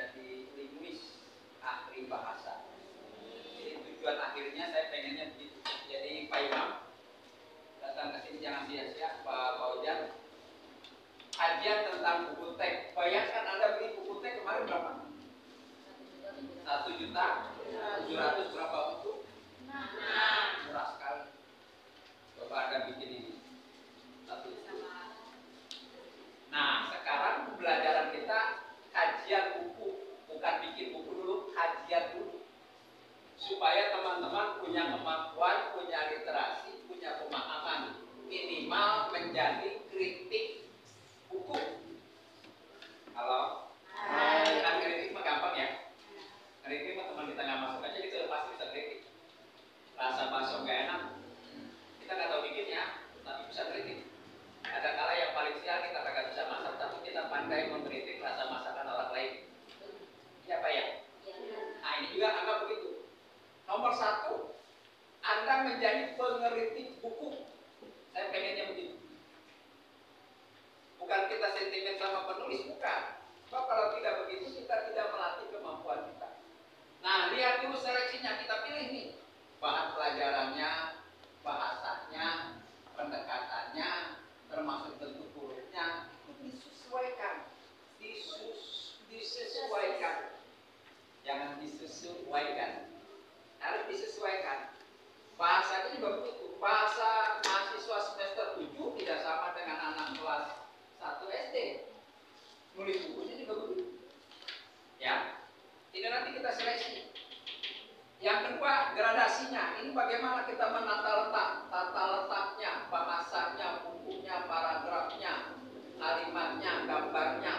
menjadi linguis, ahli bahasa. Jadi tujuan akhirnya saya pengennya begitu. Jadi Pak Imam datang ke sini jangan sia-sia, Pak Fauzan. Kajian tentang buku teks. Bayangkan Anda beli buku teks kemarin berapa? 1.700.000 berapa buku? Murah sekali. Coba Anda bikin ini. Nah, sekarang pembelajaran kita kajian buku, bukan bikin buku dulu, kajian dulu. Supaya teman-teman punya kemampuan, punya literasi, punya pemahaman. Minimal menjadi kritik buku. Halo? Kan kritik mah gampang ya? Kritik mah teman kita nggak masuk aja gitu, pasti bisa kritik. Rasa bakso nggak enak, kita nggak tahu bikinnya, tapi bisa kritik. Ada kala yang paling sial kita kagak bisa masak, tapi kita pandai mengkritik rasa masakan orang lain. Iya Pak ya? Nah ini juga anggap begitu. Nomor 1, Anda menjadi pengkritik buku. Saya pengennya begitu. Bukan kita sentimen sama penulis, bukan. Sebab kalau tidak begitu kita tidak melatih kemampuan kita. Nah lihat dulu seleksinya, kita pilih nih bahan pelajarannya, bahasanya, pendekatannya, termasuk bentuk hurufnya, disesuaikan, disesuaikan, jangan disesuaikan, harus disesuaikan. Bahasanya juga begitu. Bahasa mahasiswa semester 7 tidak sama dengan anak kelas 1 SD. Nulis bukunya juga begitu. Ya, ini nanti kita seleksi. Yang kedua, gradasinya. Ini bagaimana kita menata tata letaknya, bahasanya, bukunya, paragrafnya, kalimatnya, gambarnya.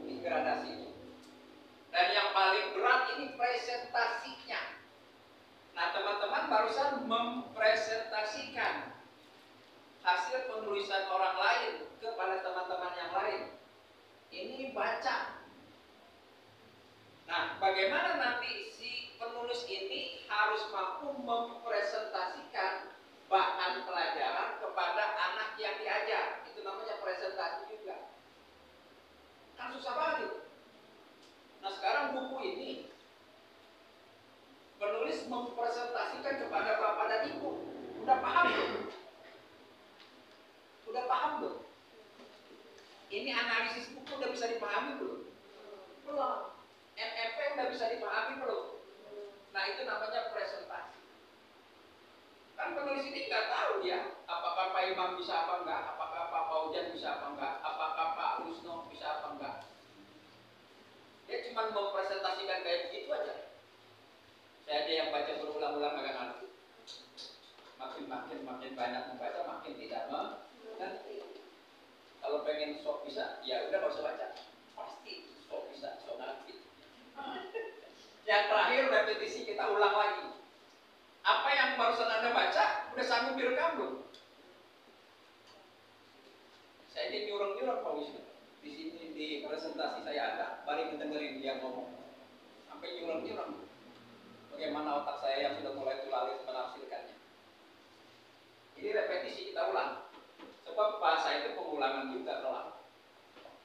Ini gradasinya. Dan yang paling berat ini presentasinya. Nah, teman-teman barusan mempresentasikan hasil penulisan orang lain kepada teman-teman yang lain. Ini baca. Nah, bagaimana nanti si penulis ini harus mampu mempresentasikan bahan pelajaran kepada anak yang diajar. Itu namanya presentasi juga. Kan susah banget itu. Nah, sekarang buku ini penulis mempresentasikan kepada bapak dan ibu. Udah paham belum? Udah paham belum? Ini analisis buku udah bisa dipahami belum? Belum. MFP udah bisa dipahami belum? Nah itu namanya presentasi. Kan penulis ini nggak tahu ya, apakah Pak Imam bisa apa enggak, apakah Pak Fauzan bisa apa enggak, apakah Pak Rusno bisa apa enggak. Dia cuma mempresentasikan kayak begitu aja. Saya ada yang baca berulang-ulang agak ngerti. Makin banyak membaca, makin tidak mengerti. Kalau pengen sok bisa, ya udah nggak usah baca. Pasti sok bisa, sok ngerti. Yang terakhir repetisi, kita ulang lagi. Apa yang barusan Anda baca, udah sanggup direkam belum? Saya ini nyurang-nyurang Pak Wisnu. Di sini di presentasi saya ada, balik mendengarin dia ngomong. Sampai nyurang-nyurang. Bagaimana otak saya yang sudah mulai tulalit menafsirkannya. Ini repetisi kita ulang. Sebab bahasa itu pengulangan juga kelak.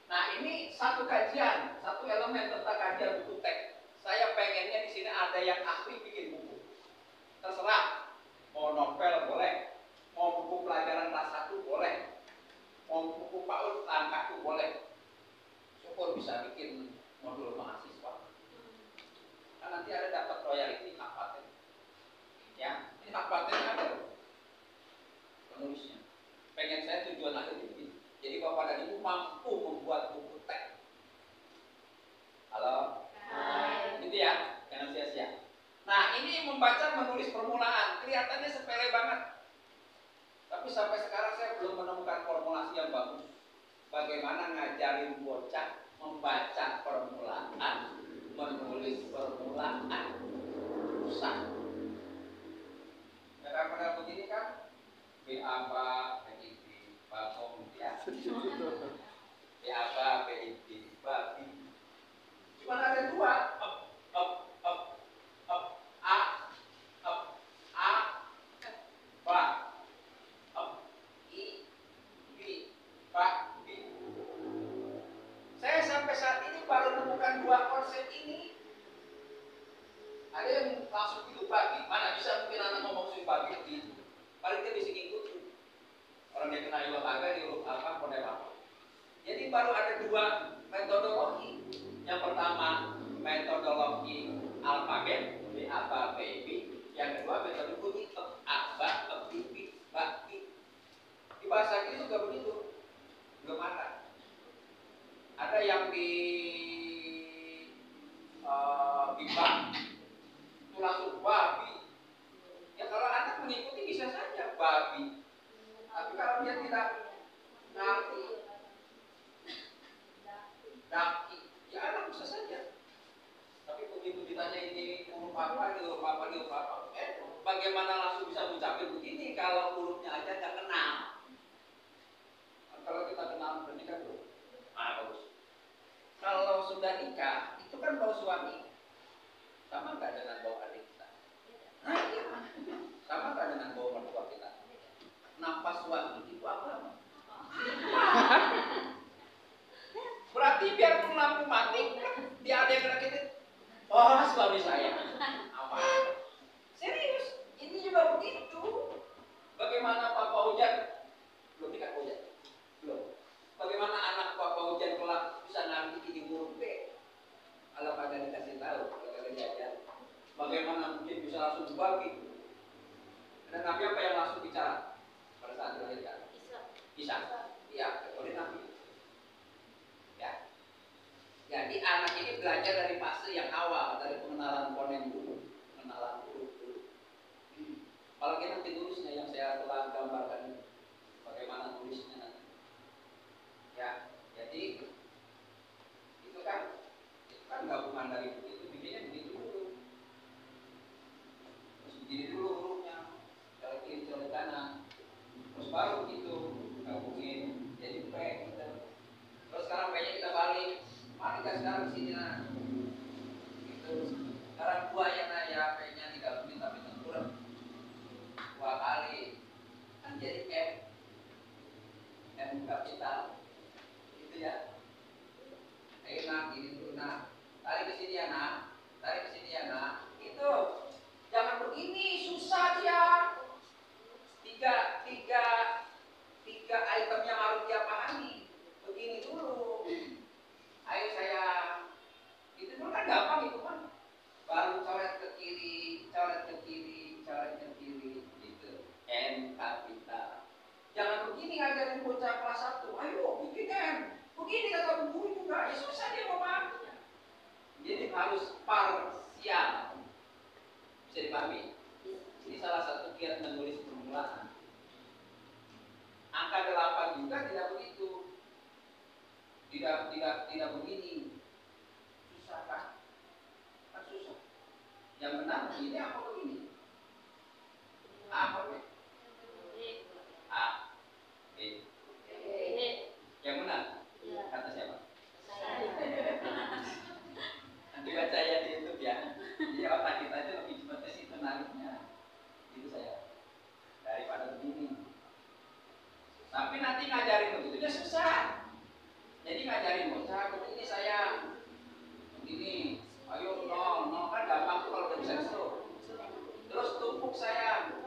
Nah ini satu kajian, satu elemen tentang kajian buku teks. Saya pengennya di sini ada yang ahli bikin buku. Terserah, mau novel boleh, mau buku pelajaran kelas 1 boleh, mau buku PAUD langkah itu boleh. Syukur bisa bikin modul mahasiswa. Kan nanti ada dapat royalti hak paten. Ya, ini hak paten ada penulisnya. Pengen saya tujuan akhir begini. Jadi bapak dan ibu mampu membuat buku teks. Halo? Hai. Gitu ya, jangan sia-sia. Nah ini membaca menulis permulaan, kelihatannya sepele banget. Tapi sampai sekarang saya belum menemukan formulasi yang bagus. Bagaimana ngajarin bocah membaca permulaan, menulis permulaan. Susah. Kadang-kadang begini kan, BAB, BIB, Babong, ya. BAB, BIB, Babi. Cuma ada 2, Saya sampai saat ini baru menemukan dua konsep ini. Ada yang langsung hidup babi, mana bisa mungkin anak ngomong sih babi begitu. Paling dia bisa ngikutin. Orang dia kena juga kagak di huruf apa, kode apa. Jadi baru ada dua metodologi. Yang pertama metodologi alfabet, A, B, B. Yang kedua metode bunyi A, B, B, B. Di bahasa Inggris juga begitu. Belum ada. Ada yang di Bimbang itu langsung babi. Ya kalau anak mengikuti bisa saja babi. Tapi kalau dia tidak ngerti daki, ya anak bisa saja. Tapi begitu ditanya ini huruf apa, ini huruf apa, ini huruf apa, bagaimana langsung bisa mencapai begini kalau hurufnya aja nggak kenal. Kalau kita kenal berarti kan belum. Bagus. Kalau sudah nikah, itu kan bau suami. Sama nggak dengan bau adik kita? Nah iya. Sama nggak dengan bau mertua kita? Napas suami itu apa? Berarti biarpun lampu mati, dia ada yang kena kita. Oh suami saya. Apa? Serius? Ini juga begitu. Bagaimana Papa Hujan? Belum nikah Hujan? Belum. Bagaimana anak Papa Hujan kelak bisa nanti ini huruf B? Kalau kagak dikasih tahu, kalau kagak diajar. Bagaimana mungkin bisa langsung bagi? Dan Nabi apa yang langsung bicara pada saat dilahirkan? Isa. Iya, oleh Nabi. Ya. Jadi anak ini belajar dari fase yang awal, dari pengenalan fonem dulu, pengenalan huruf dulu. Kalau kita nanti tulisnya yang saya telah gambarkan, bagaimana tulisnya nanti. Ya, jadi itu kan gabungan dari begitu, bikinnya begitu dulu. Terus begini dulu hurufnya, cara kiri, cara kanan. Terus baru begitu, gabungin jadi P gitu. Terus sekarang P-nya kita balik, mari kita sekarang sini nah. Gitu. Sekarang buaya nah ya, P-nya digabungin tapi kurang 2 kali, kan jadi M kapital, gitu ya. Ayo nah, gini dulu nah. Tarik ke sini ya nak, tarik ke sini ya nak. Itu jangan begini, susah dia. Tiga item yang harus dia pahami. Begini dulu. Ayo sayang. Itu dulu kan gampang itu kan. Baru coret ke kiri, coret ke kiri, coret ke kiri. Gitu. N kapital. Jangan begini ngajarin bocah kelas 1. Ayo bikin M. Begini kata guru juga. Ya susah dia mau pahami. Jadi harus parsial. Bisa dipahami? Ini salah satu kiat menulis permulaan. Angka 8 juga tidak begitu. Tidak begini. Susah kan? Kan susah. Yang benar begini apa begini? Apa B? A. B. Yang benar? Kata siapa? Baca ya di YouTube ya. Jadi otak kita itu lebih cepat ke situ nariknya. Itu saya. Daripada begini. Tapi nanti ngajarin begitunya susah. Jadi ngajarin bocah begini saya. Begini. Ayo nol kan gampang tuh kalau udah bisa itu. Terus tumpuk saya.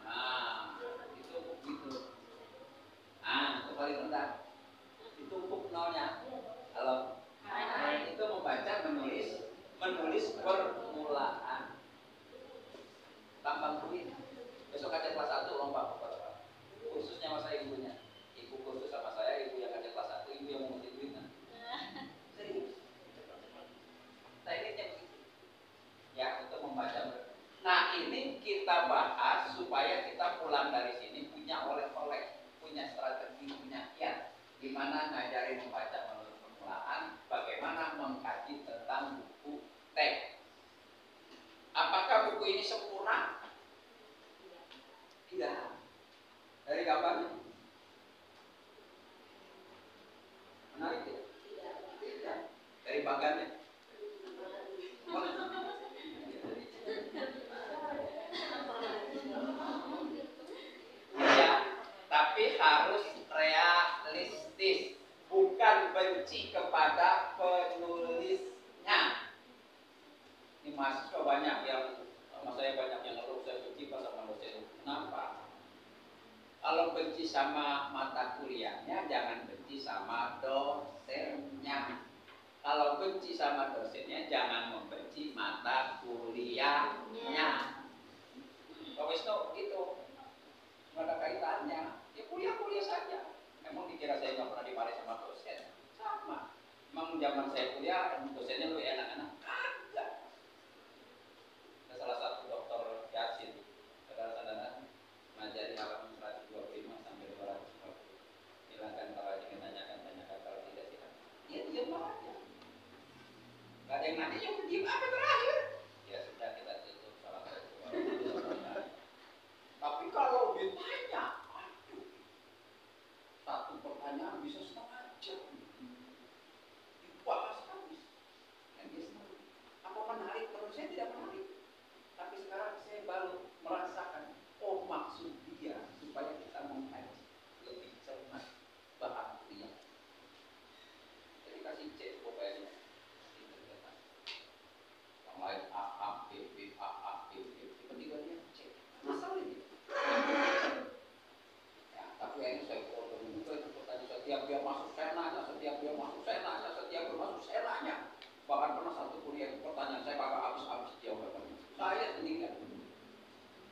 Nah, ditumpuk gitu. Nah, itu paling rendah. Ditumpuk nolnya. Halo. Itu membaca, menulis permulaan. Gampang begini. Besok aja kelas 1 lompat. Khususnya sama saya ibunya. Ibu khusus sama saya, ibu yang aja kelas 1, ibu yang mau duitnya. Serius. Tekniknya begitu. Ya, untuk membaca. Nah, ini kita bahas supaya kita pulang dari sini punya oleh-oleh, punya strategi, punya kiat. Gimana ngajarin membaca menulis permulaan, bagaimana mengkaji tentang buku teks. Apakah buku ini sempurna? Tidak. Dari gambarnya menarik tidak? Tidak. Dari bagannya? Ya, tapi harus realistis. Bukan benci kepada banyak yang sama saya banyak yang ngeluh saya benci sama dosen. Kenapa? Kalau benci sama mata kuliahnya, jangan benci sama dosennya. Kalau benci sama dosennya, jangan membenci mata kuliahnya. Pak Wisnu itu nggak ada kaitannya. Ya kuliah saja. Memang dikira saya nggak pernah dimarahi sama dosen? Sama. Memang zaman saya kuliah dosennya lebih enak-enak. Ada salah satu dokter Yasin, saudara-saudara, mengajari halaman 125 sampai 240. Silakan kalau ingin tanyakan kalau tidak silakan. Dia diam aja. Gak ada yang nanya, yang diam apa terakhir? Ya sudah, kita tutup salah satu. Tapi kalau ditanya, aduh, satu pertanyaan bisa setengah jam. Dibahas habis. Dan dia senang. Apa menarik? Menurut saya tidak menarik. Tapi sekarang saya baru merasakan, oh maksud dia supaya kita mengkaji lebih cermat bahan dia. Jadi kasih cek pokoknya. Yang lain AA, BB, AA, BB. Ketika dia cek, masalah ini. Ya, tapi ini saya foto juga itu pertanyaan setiap dia masuk saya nanya, setiap dia masuk saya nanya, setiap dia masuk saya nanya. Bahkan pernah satu kuliah pertanyaan saya kagak habis-habis jawabannya. Saya sendirian.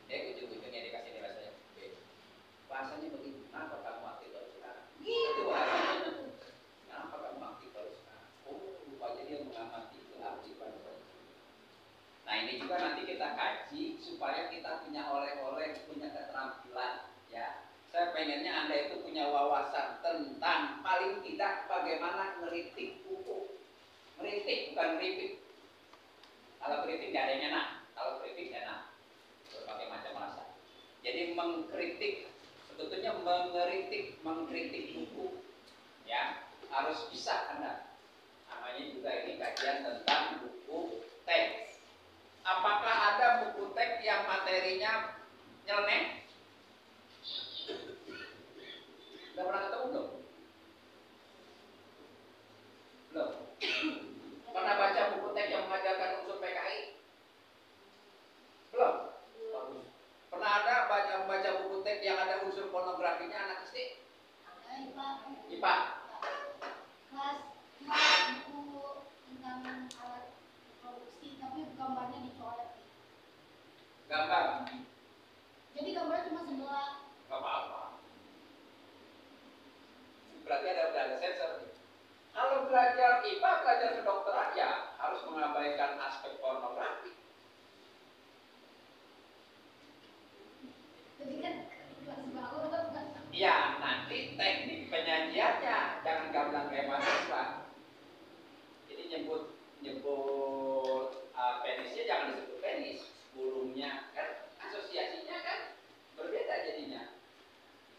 Dia ujung-ujungnya dikasih nilai saya B. Bahasanya begitu. Kenapa kamu aktif baru sekarang? Gitu bahasanya. Kenapa kamu aktif baru sekarang? Oh, rupanya dia mengamati keaktifan saya. Nah ini juga nanti kita kaji supaya kita punya oleh-oleh, punya keterampilan. Ya, saya pengennya Anda itu punya wawasan tentang paling tidak bagaimana ngeritik buku. Ngeritik bukan ngeritik. Kalau kritik nggak ada yang enak. Kalau kritik enak. Berbagai macam rasa. Jadi mengkritik, sebetulnya mengkritik buku, ya harus bisa Anda. Namanya juga ini kajian tentang buku teks. Apakah ada buku teks yang materinya nyeleneh? Udah pernah ketemu belum? Belum. Pernah baca buku teks yang mengajarkan unsur PKI? Belum. Bagus. Pernah ada baca buku teks yang ada unsur pornografinya anak SD? IPA. Kelas buku tentang alat produksi, tapi gambarnya dicoret. Gambar. Jadi gambarnya cuma sebelah. Gak apa-apa. Berarti ada sensor. Kalau belajar IPA, belajar kedokteran ya harus mengabaikan aspek pornografi. Jadi kan kelas bawah. Ya, nanti teknik penyajiannya jangan gamblang kayak mahasiswa. Jadi nyebut penisnya jangan disebut penis, burungnya kan asosiasinya kan berbeda jadinya.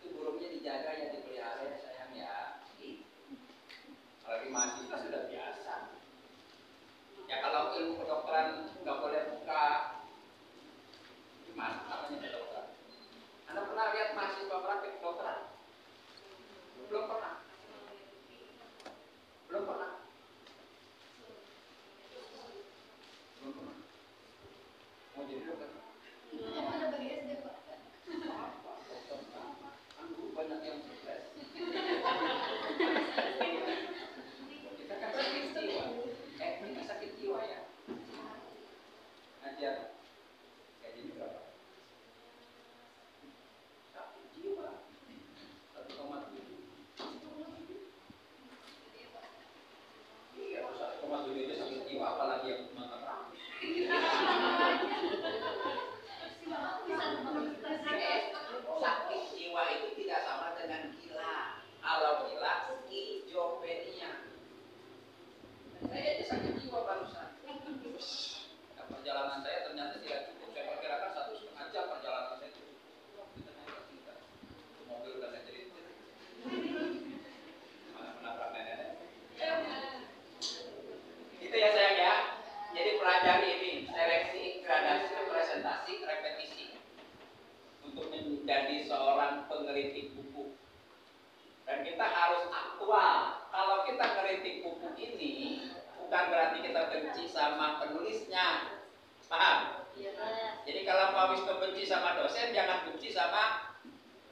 Itu burungnya dijaga ya, dipelihara ya sayang ya. Kalau di mahasiswa sudah biasa. Ya kalau ilmu kedokteran nggak boleh buka, gimana namanya kedokteran? Anda pernah lihat mahasiswa praktik kedokteran? Belum pernah. Belum pernah. Belum pernah. Mau jadi dokter? Ada bagi SD Pak. Apa? Dokter? Kan dulu banyak yang sukses. Kita kan sakit jiwa. Kita sakit jiwa ya. Ajar. Gajinya berapa? Sakit jiwa. 1,7. Iya, 1,7 itu sakit jiwa, apalagi yang mengenal. Sakit jiwa itu tidak sama dengan gila. Kalau gila, skizofrenia. Saya aja sakit jiwa barusan. Nah, perjalanan saya ternyata tidak cukup. Saya perkirakan 1,5 jam perjalanan saya itu. Ternyata tidak. Mobil udah nggak jadi. Malah menabrak nenek. Itu ya sayang ya. Jadi pelajari ini seleksi, gradasi, presentasi, repetisi untuk menjadi seorang pengkritik buku. Dan kita harus aktual. Kalau kita ngeritik buku ini, bukan berarti kita benci sama penulisnya. Paham? Iya. Jadi kalau Pak Wisnu benci sama dosen, jangan benci sama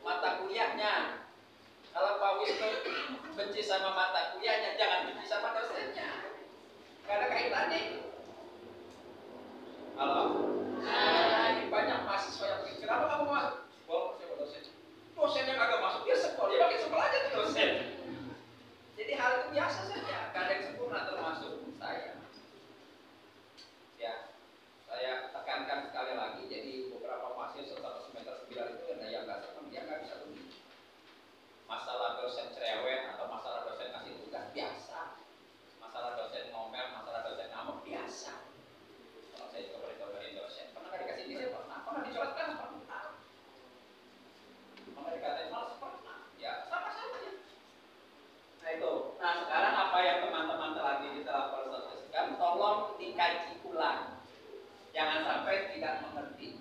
mata kuliahnya. Kalau Pak Wisnu benci sama mata kuliahnya, jangan benci sama dosennya. Gak ada kaitannya. Halo? Nah, banyak mahasiswa yang begini. Kenapa kamu masuk? Wah, saya dosen. Dosennya kagak masuk, dia sekolah. Dia makin sekolah aja tuh dosen. Jadi hal itu biasa saja. Gak ada yang sempurna termasuk saya. Ya, saya tekankan sekali lagi. Jadi beberapa mahasiswa satu semester 9 itu ada yang nggak senang, dia nggak bisa begini. Masalah dosen cerewet atau masalah dosen kasih tugas biasa. Masalah dosen ngomel, masalah dosen ngamuk biasa. Kalau saya juga pernah dosen, pernah nggak dikasih ini saya pernah dicoretkan pernah. Pernah dikatain malas pernah. Ya sama saja. Nah itu. Nah sekarang apa yang teman-teman lagi telah proses kan tolong dikaji ulang. Jangan sampai tidak mengerti.